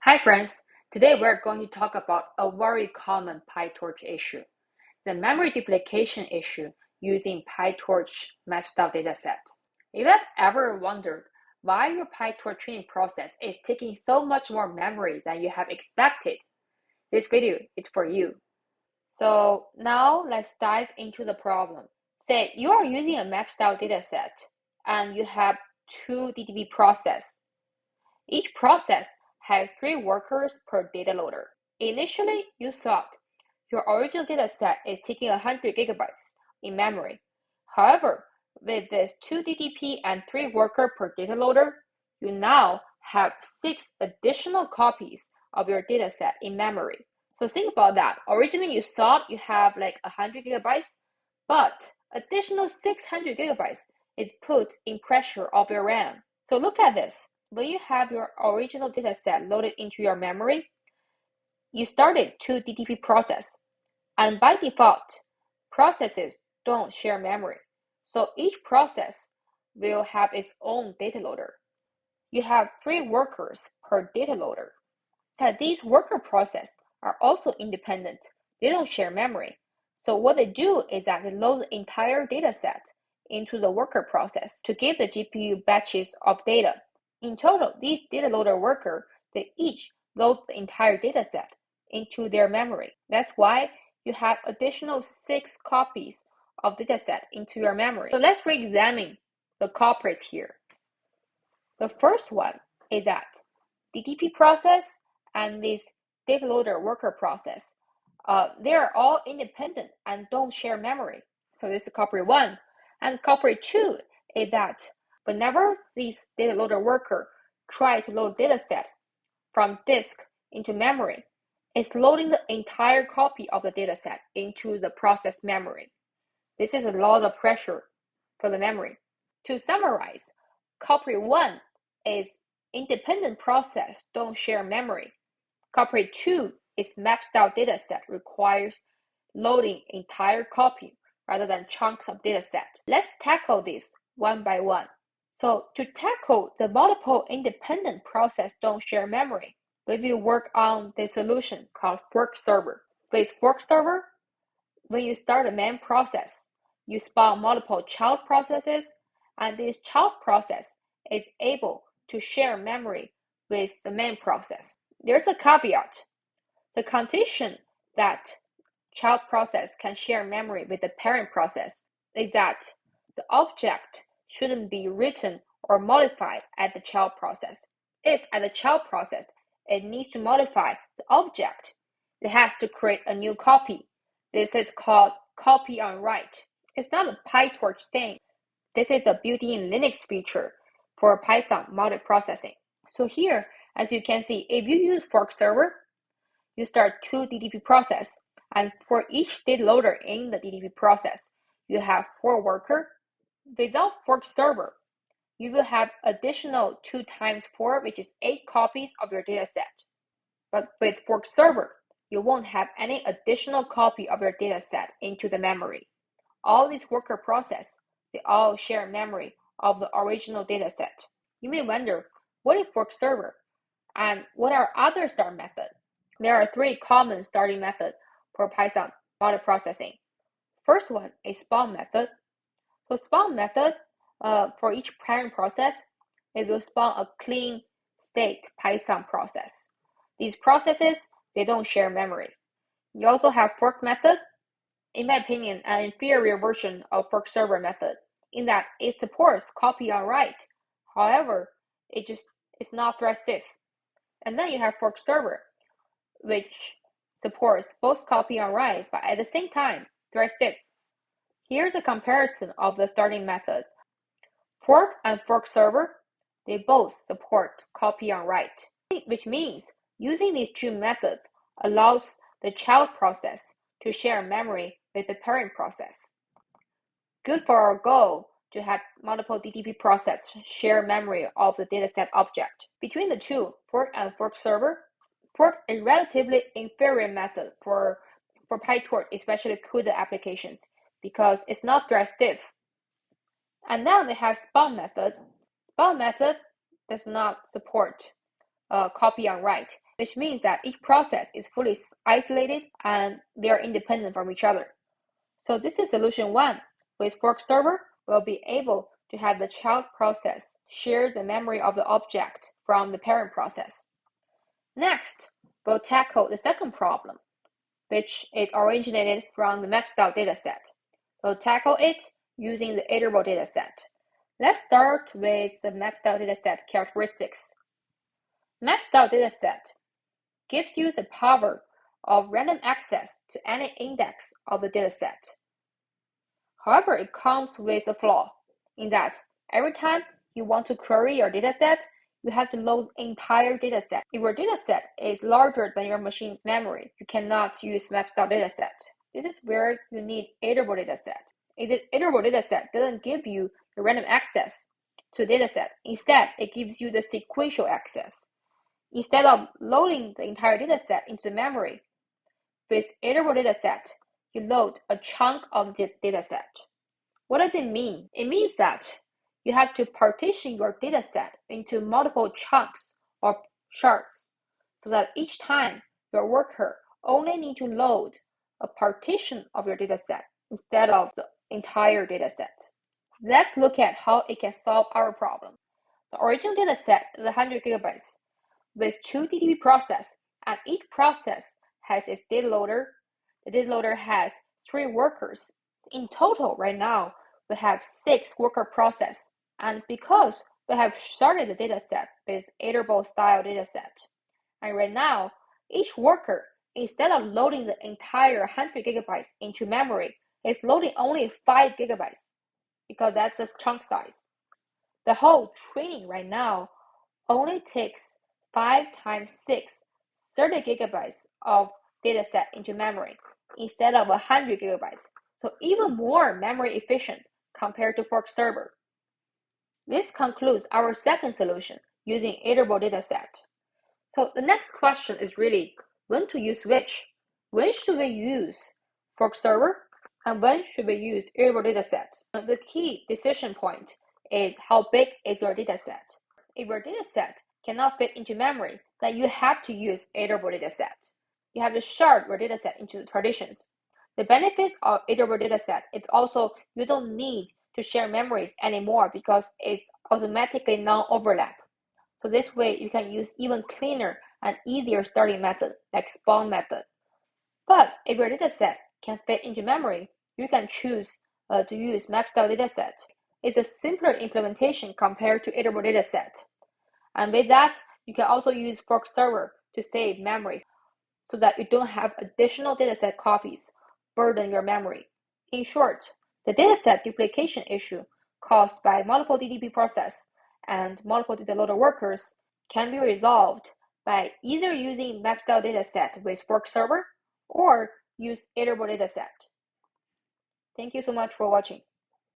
Hi friends, today we're going to talk about a very common PyTorch issue, the memory duplication issue using PyTorch matched-out dataset. If you've ever wondered why your PyTorch training process is taking so much more memory than you have expected, this video is for you. So now let's dive into the problem. Say you are using a matched-out dataset and you have two DTP processes. Each process has 3 workers per data loader. Initially, you thought your original dataset is taking 100 gigabytes in memory. However, with this 2 DTP and 3 worker per data loader, you now have 6 additional copies of your dataset in memory. So think about that. Originally, you thought you have like 100 gigabytes, but additional 600 gigabytes is put in pressure of your RAM. So look at this. When you have your original dataset loaded into your memory, you started 2 DTP process, and by default, processes don't share memory. So each process will have its own data loader. You have 3 workers per data loader. And these worker processes are also independent. They don't share memory. So what they do is that they load the entire dataset into the worker process to give the GPU batches of data. In total, these data loader workers, they each load the entire dataset into their memory. That's why you have additional 6 copies of dataset into your memory. So let's re-examine the culprits here. The first one is that DTP process and this data loader worker process, they are all independent and don't share memory. So this is culprit 1. And culprit 2 is that whenever this data loader worker tries to load dataset from disk into memory, it's loading the entire copy of the dataset into the process memory. This is a lot of pressure for the memory. To summarize, culprit 1 is independent process don't share memory. Culprit 2 is matched out dataset requires loading entire copy rather than chunks of dataset. Let's tackle this one by one. So to tackle the multiple independent process don't share memory, we will work on the solution called forkserver. With forkserver, when you start a main process, you spawn multiple child processes, and this child process is able to share memory with the main process. There's a caveat. The condition that child process can share memory with the parent process is that the object shouldn't be written or modified at the child process. If at the child process it needs to modify the object, it has to create a new copy. This is called copy on write. It's not a PyTorch thing. This is a built-in Linux feature for Python multiprocessing. So here, as you can see, if you use forkserver, you start 2 DTP process, and for each data loader in the DTP process, you have 4 workers. Without forkserver, you will have additional 2 times 4, which is 8 copies of your dataset. But with forkserver, you won't have any additional copy of your dataset into the memory. All these worker processes, they all share memory of the original dataset. You may wonder, what is forkserver? And what are other start methods? There are 3 common starting methods for Python multiprocessing. First one is spawn method. So spawn method, for each parent process, it will spawn a clean state Python process. These processes, they don't share memory. You also have fork method. In my opinion, an inferior version of forkserver method in that it supports copy on write. However, it's not thread safe. And then you have forkserver, which supports both copy on write, but at the same time, thread safe. Here's a comparison of the starting methods. Fork and forkserver, they both support copy on write, which means using these 2 methods allows the child process to share memory with the parent process. Good for our goal to have multiple DTP processes share memory of the dataset object. Between the 2, fork and forkserver, fork is relatively inferior method for PyTorch, especially CUDA applications, because it's not thread safe. And then we have spawn method. Spawn method does not support copy and write, which means that each process is fully isolated and they are independent from each other. So this is solution 1. With forkserver, we'll be able to have the child process share the memory of the object from the parent process. Next, we'll tackle the second problem, which is originated from the map-style dataset. We'll tackle it using the iterable dataset. Let's start with the map-style dataset characteristics. Map-style dataset gives you the power of random access to any index of the dataset. However, it comes with a flaw in that every time you want to query your dataset, you have to load the entire dataset. If your dataset is larger than your machine's memory, you cannot use map-style dataset. This is where you need iterable dataset. If the iterable dataset doesn't give you the random access to the dataset, instead it gives you the sequential access. Instead of loading the entire dataset into the memory, with iterable dataset, you load a chunk of the dataset. What does it mean? It means that you have to partition your dataset into multiple chunks or shards, so that each time your worker only needs to load a partition of your dataset instead of the entire dataset. Let's look at how it can solve our problem. The original dataset is 100 gigabytes with 2 DDB processes, and each process has its data loader. The data loader has 3 workers. In total, right now, we have 6 worker processes, and because we have started the dataset with iterable style dataset, and right now, each worker, instead of loading the entire 100 gigabytes into memory, is loading only 5 gigabytes, because that's the chunk size. The whole training right now only takes 5 times 6, 30 gigabytes of dataset into memory instead of 100 gigabytes. So even more memory efficient compared to forkserver. This concludes our second solution using iterable dataset. So the next question is really when to use which. When should we use forkserver and when should we use iterable dataset? The key decision point is how big is your dataset. If your dataset cannot fit into memory, then you have to use iterable dataset. You have to shard your dataset into the partitions. The benefits of iterable dataset is also you don't need to share memories anymore because it's automatically non-overlap. So this way you can use even cleaner and easier starting method like spawn method. But if your dataset can fit into memory, you can choose to use map-style dataset. It's a simpler implementation compared to iterable dataset. And with that, you can also use forkserver to save memory so that you don't have additional dataset copies burden your memory. In short, the dataset duplication issue caused by multiple DDB process and multiple data loader workers can be resolved by either using map-style dataset with forkserver or use iterable dataset. Thank you so much for watching.